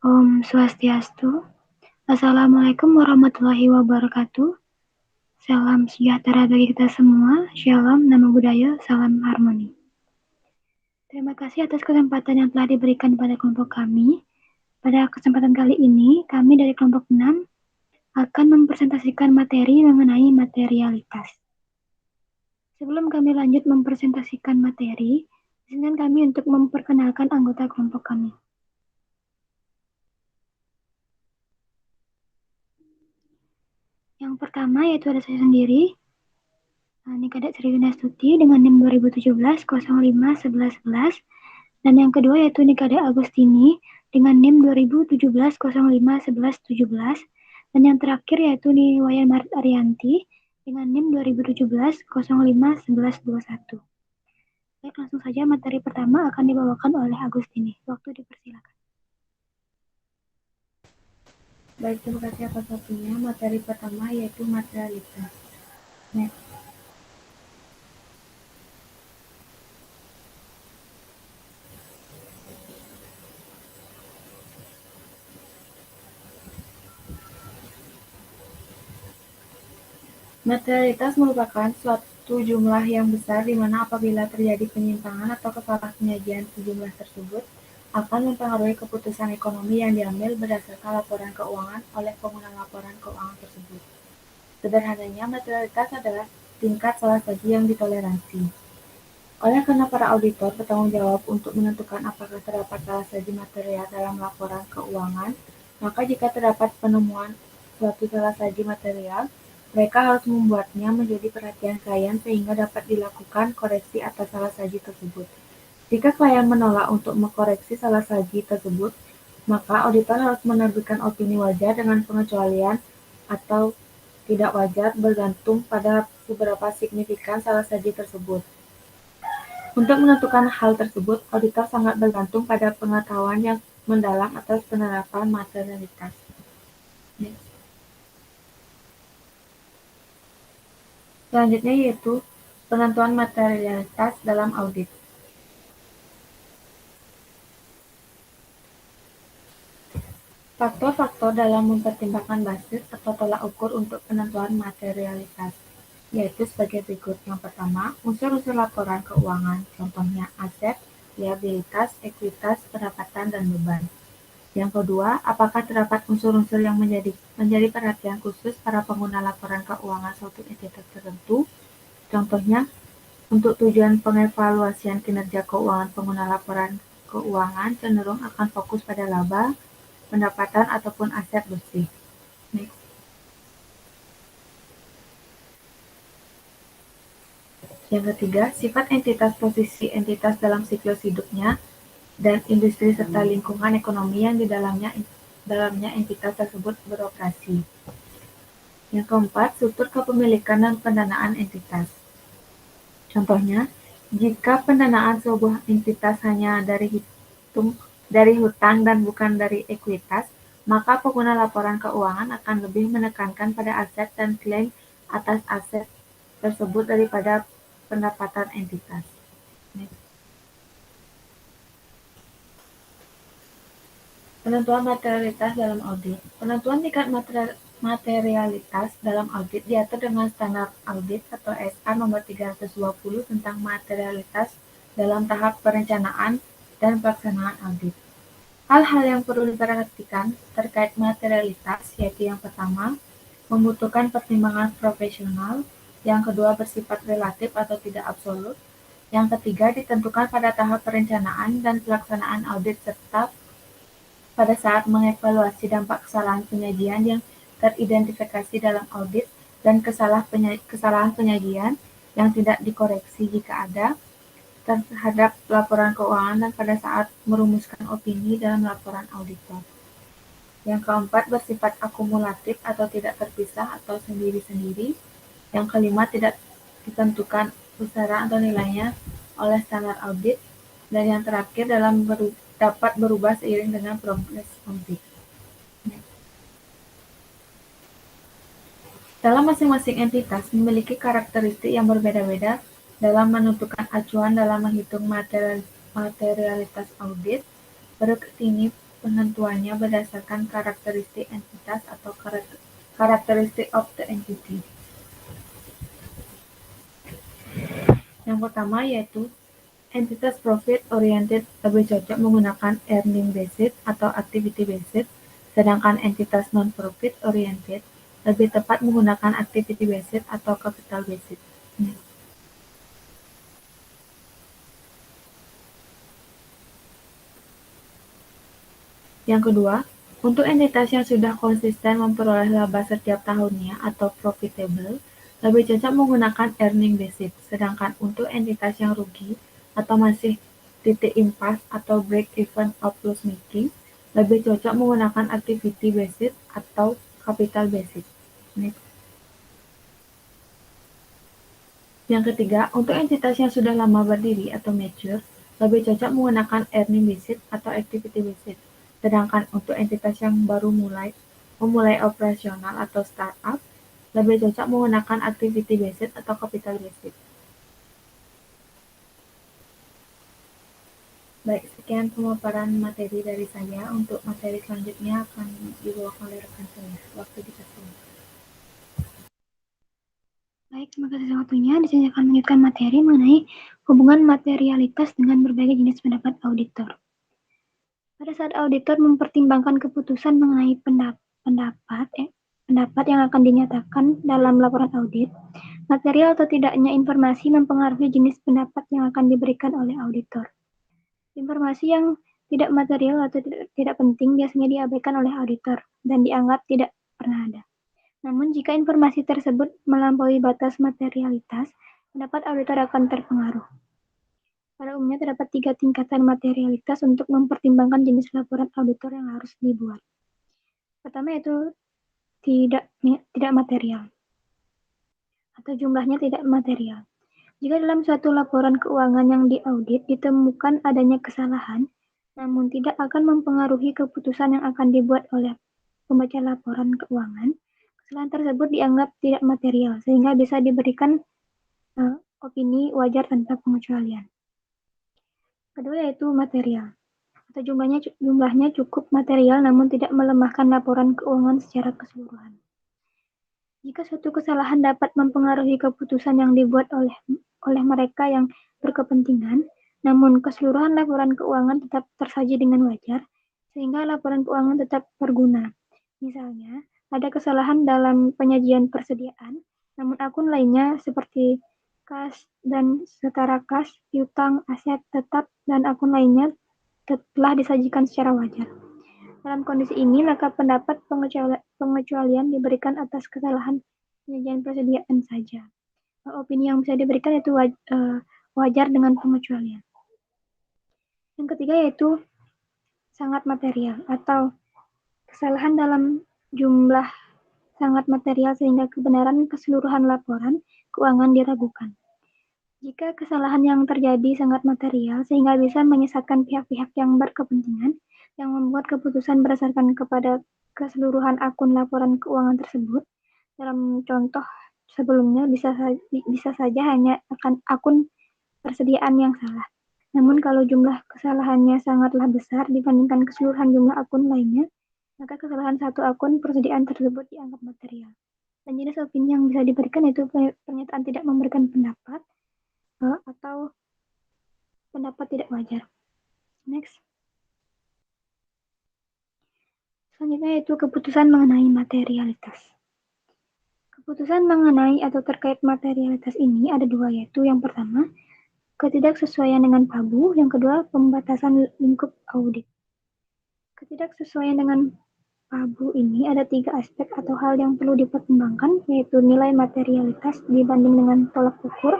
Om Swastiastu. Assalamualaikum warahmatullahi wabarakatuh. Salam sejahtera bagi kita semua. Shalom, namo buddhaya, salam harmoni. Terima kasih atas kesempatan yang telah diberikan pada kelompok kami. Pada kesempatan kali ini, kami dari kelompok 6 akan mempresentasikan materi mengenai materialitas. Sebelum kami lanjut mempresentasikan materi, izinkan kami untuk memperkenalkan anggota kelompok kami. Yang pertama yaitu ada saya sendiri, Nikada Sriwina Stuti dengan NIM 2017 051111, dan yang kedua yaitu Nikada Agustini dengan NIM 2017 051117, dan yang terakhir yaitu Niwayan Marit Arianti dengan NIM 2017 051121. Baik, langsung saja materi pertama akan dibawakan oleh Agustini. Waktu dipersilakan. Baik, terima kasih atas waktunya. Materi pertama yaitu materialitas. Next. Materialitas merupakan suatu jumlah yang besar di mana apabila terjadi penyimpangan atau kesalahpenyajian sejumlah tersebut akan mempengaruhi keputusan ekonomi yang diambil berdasarkan laporan keuangan oleh pengguna laporan keuangan tersebut. Sederhananya, materialitas adalah tingkat salah saji yang ditoleransi. Oleh karena para auditor bertanggung jawab untuk menentukan apakah terdapat salah saji material dalam laporan keuangan, maka jika terdapat penemuan suatu salah saji material, mereka harus membuatnya menjadi perhatian klien sehingga dapat dilakukan koreksi atas salah saji tersebut. Jika klien menolak untuk mengkoreksi salah saji tersebut, maka auditor harus menerbitkan opini wajar dengan pengecualian atau tidak wajar bergantung pada seberapa signifikan salah saji tersebut. Untuk menentukan hal tersebut, auditor sangat bergantung pada pengetahuan yang mendalam atas penerapan materialitas. Next. Selanjutnya yaitu penentuan materialitas dalam audit. Faktor-faktor dalam mempertimbangkan basis atau tolak ukur untuk penentuan materialitas, yaitu sebagai berikut. Yang pertama, unsur-unsur laporan keuangan, contohnya aset, liabilitas, ekuitas, pendapatan, dan beban. Yang kedua, apakah terdapat unsur-unsur yang menjadi perhatian khusus para pengguna laporan keuangan suatu entitas tertentu, contohnya untuk tujuan pengevaluasian kinerja keuangan pengguna laporan keuangan cenderung akan fokus pada laba, pendapatan, ataupun aset bersih. Next. Yang ketiga, sifat entitas posisi entitas dalam siklus hidupnya dan industri serta lingkungan ekonomi yang di dalamnya entitas tersebut beroperasi. Yang keempat, struktur kepemilikan dan pendanaan entitas. Contohnya, jika pendanaan sebuah entitas hanya dari hutang dan bukan dari ekuitas, maka pengguna laporan keuangan akan lebih menekankan pada aset dan klaim atas aset tersebut daripada pendapatan entitas. Next. Penentuan materialitas dalam audit. Penentuan tingkat materialitas dalam audit diatur dengan standar audit atau SA nomor 320 tentang materialitas dalam tahap perencanaan dan pelaksanaan audit. Hal-hal yang perlu diperhatikan terkait materialitas yaitu yang pertama, membutuhkan pertimbangan profesional, yang kedua bersifat relatif atau tidak absolut, yang ketiga ditentukan pada tahap perencanaan dan pelaksanaan audit serta pada saat mengevaluasi dampak kesalahan penyajian yang teridentifikasi dalam audit dan kesalahan penyajian yang tidak dikoreksi jika ada terhadap laporan keuangan dan pada saat merumuskan opini dalam laporan auditor. Yang keempat, bersifat akumulatif atau tidak terpisah atau sendiri-sendiri. Yang kelima, tidak ditentukan besaran atau nilainya oleh standar audit. Dan yang terakhir, dapat berubah seiring dengan progres audit. Dalam masing-masing entitas memiliki karakteristik yang berbeda-beda dalam menentukan acuan dalam menghitung materialitas audit. Berikut ini Penentuannya berdasarkan karakteristik entitas atau karakteristik of the entity. Yang pertama yaitu entitas profit oriented lebih cocok menggunakan earning based atau activity based, sedangkan entitas non-profit oriented lebih tepat menggunakan activity based atau capital based. Yang kedua, untuk entitas yang sudah konsisten memperoleh laba setiap tahunnya atau profitable, lebih cocok menggunakan earning based, sedangkan untuk entitas yang rugi atau masih titik impas atau break even of loss making, lebih cocok menggunakan activity based atau capital based. Yang ketiga, untuk entitas yang sudah lama berdiri atau mature, lebih cocok menggunakan earning based atau activity based. Sedangkan untuk entitas yang baru memulai operasional atau startup, lebih cocok menggunakan activity based atau capital based. Baik, sekian pemaparan materi dari saya. Untuk materi selanjutnya akan dibawakan oleh rekan saya. Waktu dikasih. Baik, terima kasih atas waktunya. Di sini akan melanjutkan materi mengenai hubungan materialitas dengan berbagai jenis pendapat auditor. Pada saat auditor mempertimbangkan keputusan mengenai pendapat yang akan dinyatakan dalam laporan audit, material atau tidaknya informasi mempengaruhi jenis pendapat yang akan diberikan oleh auditor. Informasi yang tidak material atau tidak penting biasanya diabaikan oleh auditor dan dianggap tidak pernah ada. Namun jika informasi tersebut melampaui batas materialitas, pendapat auditor akan terpengaruh. Pada umumnya terdapat 3 tingkatan materialitas untuk mempertimbangkan jenis laporan auditor yang harus dibuat. Pertama yaitu tidak material atau jumlahnya tidak material. Jika dalam suatu laporan keuangan yang diaudit ditemukan adanya kesalahan, namun tidak akan mempengaruhi keputusan yang akan dibuat oleh pembaca laporan keuangan, kesalahan tersebut dianggap tidak material sehingga bisa diberikan opini wajar tanpa pengecualian. Kedua yaitu material atau jumlahnya cukup material namun tidak melemahkan laporan keuangan secara keseluruhan. Jika suatu kesalahan dapat mempengaruhi keputusan yang dibuat oleh mereka yang berkepentingan, namun keseluruhan laporan keuangan tetap tersaji dengan wajar, sehingga laporan keuangan tetap berguna. Misalnya, ada kesalahan dalam penyajian persediaan, namun akun lainnya seperti kas dan setara kas, piutang, aset tetap, dan akun lainnya telah disajikan secara wajar. Dalam kondisi ini, maka pendapat pengecualian diberikan atas kesalahan penyajian persediaan saja. Opini yang bisa diberikan itu wajar dengan pengecualian. Yang ketiga yaitu sangat material atau kesalahan dalam jumlah sangat material sehingga kebenaran keseluruhan laporan keuangan diragukan. Jika kesalahan yang terjadi sangat material sehingga bisa menyesatkan pihak-pihak yang berkepentingan yang membuat keputusan berdasarkan kepada keseluruhan akun laporan keuangan tersebut, dalam contoh sebelumnya bisa saja hanya akan akun persediaan yang salah. Namun kalau jumlah kesalahannya sangatlah besar dibandingkan keseluruhan jumlah akun lainnya, maka kesalahan satu akun persediaan tersebut dianggap material. Dan jenis opini yang bisa diberikan itu pernyataan tidak memberikan pendapat atau pendapat tidak wajar. Next. Selanjutnya yaitu keputusan mengenai materialitas. Keputusan mengenai atau terkait materialitas ini ada dua, yaitu yang pertama, ketidaksesuaian dengan PABU, yang kedua, pembatasan lingkup audit. Ketidaksesuaian dengan PABU ini ada 3 aspek atau hal yang perlu dipertimbangkan, yaitu nilai materialitas dibanding dengan tolak ukur,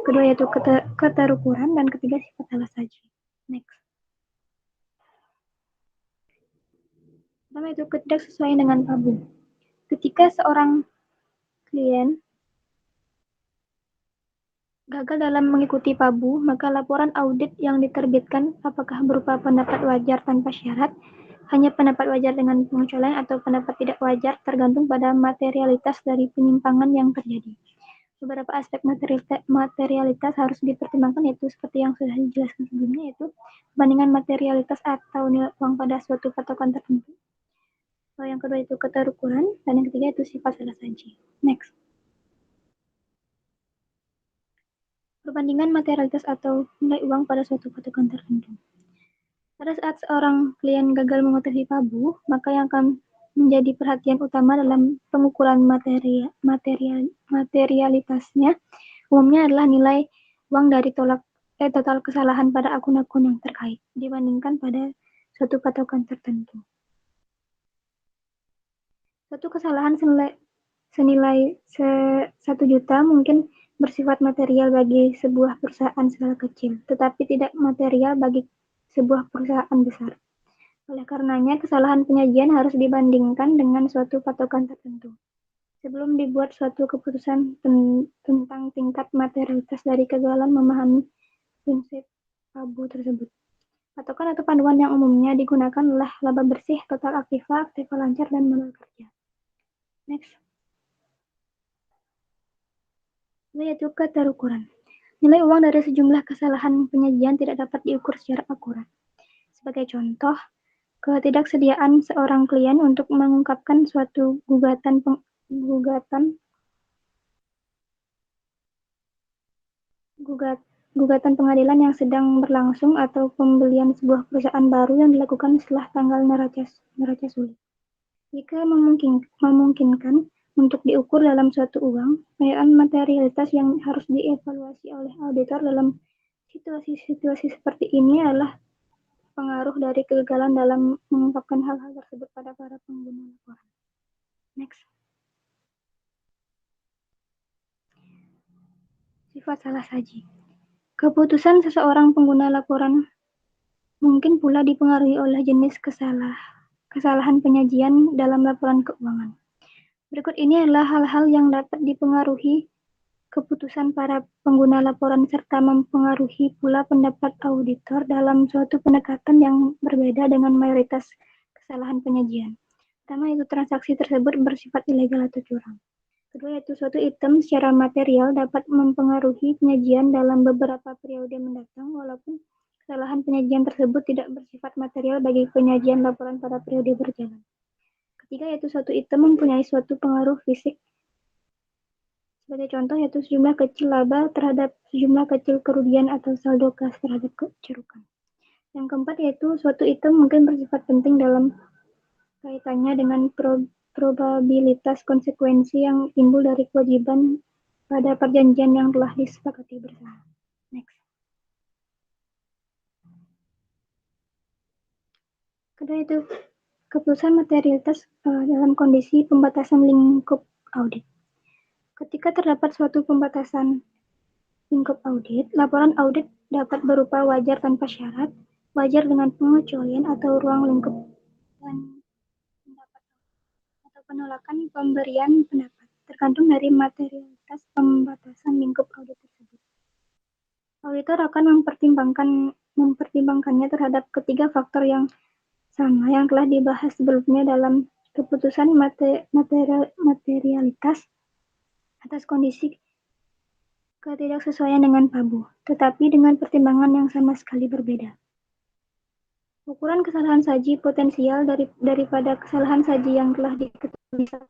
kedua yaitu keterukuran, dan ketiga sifat alasaji. Next. Pertama itu ketidaksesuaian dengan PABU. Ketika seorang klien gagal dalam mengikuti PABU, maka laporan audit yang diterbitkan apakah berupa pendapat wajar tanpa syarat, hanya pendapat wajar dengan pengecualian, atau pendapat tidak wajar tergantung pada materialitas dari penyimpangan yang terjadi. beberapa aspek materialitas harus dipertimbangkan, yaitu seperti yang sudah dijelaskan sebelumnya, yaitu perbandingan materialitas atau nilai uang pada suatu patokan tertentu. Yang kedua itu keterukuran, dan yang ketiga itu sifat salah saji. Next. Perbandingan materialitas atau nilai uang pada suatu patokan tertentu. Pada saat seorang klien gagal mengetahui pabu, maka yang akan menjadi perhatian utama dalam pengukuran materialitasnya umumnya adalah nilai uang dari total kesalahan pada akun-akun yang terkait dibandingkan pada suatu patokan tertentu. Suatu kesalahan senilai 1 juta mungkin bersifat material bagi sebuah perusahaan skala kecil, tetapi tidak material bagi sebuah perusahaan besar. Oleh karenanya, kesalahan penyajian harus dibandingkan dengan suatu patokan tertentu sebelum dibuat suatu keputusan tentang tingkat materialitas dari kegagalan memahami prinsip pabu tersebut. Patokan atau panduan yang umumnya digunakan adalah laba bersih, total aktiva lancar, dan modal kerja. Next. Yaitu keterukuran. Nilai uang dari sejumlah kesalahan penyajian tidak dapat diukur secara akurat. Sebagai contoh, ketidaksediaan seorang klien untuk mengungkapkan suatu gugatan pengadilan yang sedang berlangsung atau pembelian sebuah perusahaan baru yang dilakukan setelah tanggal neraca sulit. Jika memungkinkan untuk diukur dalam suatu uang, penilaian materialitas yang harus dievaluasi oleh auditor dalam situasi seperti ini adalah pengaruh dari kegagalan dalam mengungkapkan hal-hal tersebut pada para pengguna laporan. Next. Sifat salah saji. Keputusan seseorang pengguna laporan mungkin pula dipengaruhi oleh jenis kesalahan penyajian dalam laporan keuangan. Berikut ini adalah hal-hal yang dapat dipengaruhi keputusan para pengguna laporan serta mempengaruhi pula pendapat auditor dalam suatu pendekatan yang berbeda dengan mayoritas kesalahan penyajian. Pertama, itu transaksi tersebut bersifat ilegal atau curang. Kedua, yaitu suatu item secara material dapat mempengaruhi penyajian dalam beberapa periode mendatang, walaupun kesalahan penyajian tersebut tidak bersifat material bagi penyajian laporan pada periode berjalan. Ketiga, yaitu suatu item mempunyai suatu pengaruh fisik. Sebagai contoh, yaitu sejumlah kecil laba terhadap sejumlah kecil kerugian atau saldo kas terhadap kecurukan. Yang keempat, yaitu suatu item mungkin bersifat penting dalam kaitannya dengan probabilitas konsekuensi yang timbul dari kewajiban pada perjanjian yang telah disepakati bersama. Next. Kedua, itu keputusan materialitas dalam kondisi pembatasan lingkup audit. Ketika terdapat suatu pembatasan lingkup audit, laporan audit dapat berupa wajar tanpa syarat, wajar dengan pengecualian atau ruang lingkup pendapat, atau penolakan pemberian pendapat, tergantung dari materialitas pembatasan lingkup audit tersebut. Auditor akan mempertimbangkannya terhadap ketiga faktor yang sama yang telah dibahas sebelumnya dalam keputusan materialitas atas kondisi ketidaksesuaian dengan pabu, tetapi dengan pertimbangan yang sama sekali berbeda. Ukuran kesalahan saji potensial daripada kesalahan saji yang telah diketahui saat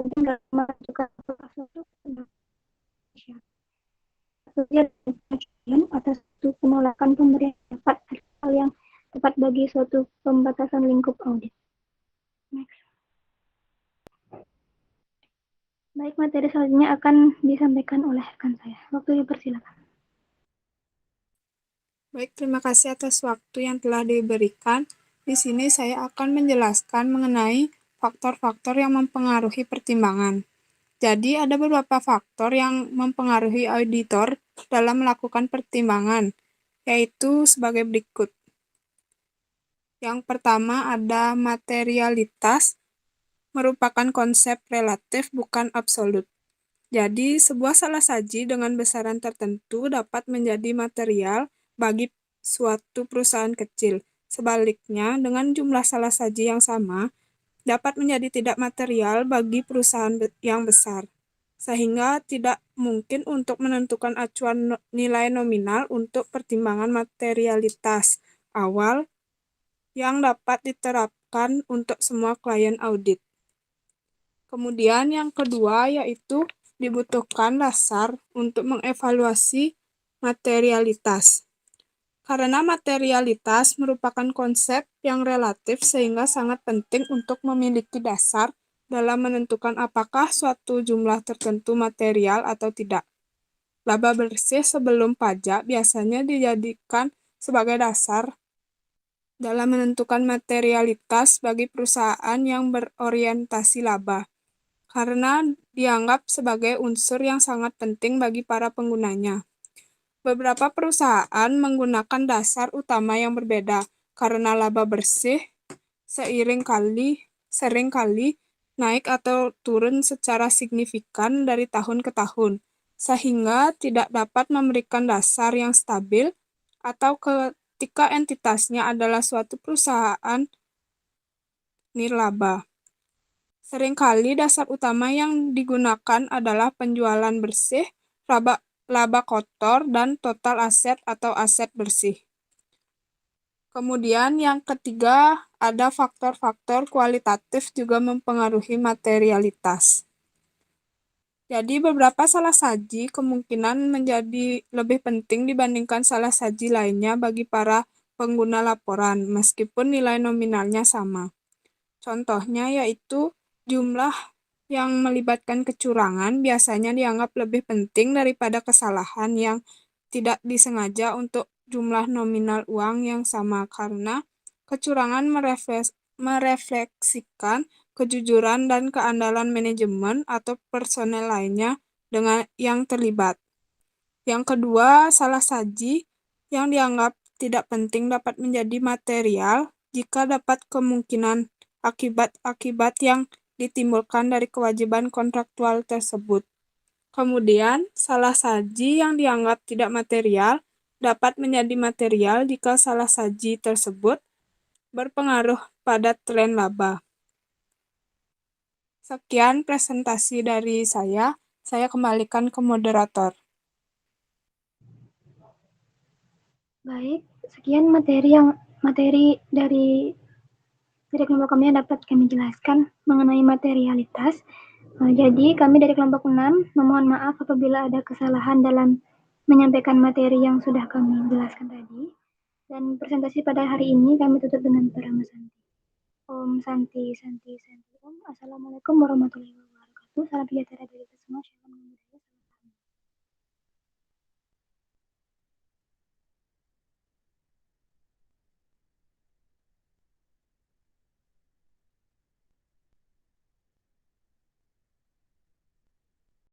ini dalam menentukan suatu atas penolakan pemberian dapat hal yang tepat bagi suatu pembatasan lingkup audit. Next. Baik, materi selanjutnya akan disampaikan oleh rekan saya. Waktu dipersilakan. Baik, terima kasih atas waktu yang telah diberikan. Di sini saya akan menjelaskan mengenai faktor-faktor yang mempengaruhi pertimbangan. Jadi, ada beberapa faktor yang mempengaruhi auditor dalam melakukan pertimbangan, yaitu sebagai berikut. Yang pertama ada materialitas, merupakan konsep relatif bukan absolut. Jadi, sebuah salah saji dengan besaran tertentu dapat menjadi material bagi suatu perusahaan kecil. Sebaliknya, dengan jumlah salah saji yang sama, dapat menjadi tidak material bagi perusahaan yang besar. sehingga tidak mungkin untuk menentukan acuan nilai nominal untuk pertimbangan materialitas awal yang dapat diterapkan untuk semua klien audit. Kemudian yang kedua yaitu dibutuhkan dasar untuk mengevaluasi materialitas. Karena materialitas merupakan konsep yang relatif sehingga sangat penting untuk memiliki dasar dalam menentukan apakah suatu jumlah tertentu material atau tidak. Laba bersih sebelum pajak biasanya dijadikan sebagai dasar dalam menentukan materialitas bagi perusahaan yang berorientasi laba, karena dianggap sebagai unsur yang sangat penting bagi para penggunanya. Beberapa perusahaan menggunakan dasar utama yang berbeda, karena laba bersih seringkali naik atau turun secara signifikan dari tahun ke tahun, sehingga tidak dapat memberikan dasar yang stabil atau ketika entitasnya adalah suatu perusahaan nirlaba. Seringkali dasar utama yang digunakan adalah penjualan bersih, laba kotor, dan total aset atau aset bersih. Kemudian yang ketiga, ada faktor-faktor kualitatif juga mempengaruhi materialitas. Jadi beberapa salah saji kemungkinan menjadi lebih penting dibandingkan salah saji lainnya bagi para pengguna laporan, meskipun nilai nominalnya sama. Contohnya yaitu jumlah yang melibatkan kecurangan biasanya dianggap lebih penting daripada kesalahan yang tidak disengaja untuk jumlah nominal uang yang sama, karena kecurangan merefleksikan kejujuran dan keandalan manajemen atau personel lainnya dengan yang terlibat. Yang kedua, salah saji yang dianggap tidak penting dapat menjadi material jika dapat kemungkinan akibat-akibat yang ditimbulkan dari kewajiban kontraktual tersebut. Kemudian, salah saji yang dianggap tidak material dapat menjadi material jika salah saji tersebut berpengaruh pada tren laba. Sekian presentasi dari saya kembalikan ke moderator. Baik, sekian materi dari kelompok kami yang dapat kami jelaskan mengenai materialitas. Jadi kami dari kelompok 6 memohon maaf apabila ada kesalahan dalam menyampaikan materi yang sudah kami jelaskan tadi. Dan presentasi pada hari ini kami tutup dengan Parama Santi. Om Santi Santi Santi Om. Assalamualaikum warahmatullahi wabarakatuh. Salam sejahtera bagi kita semua. Shalom.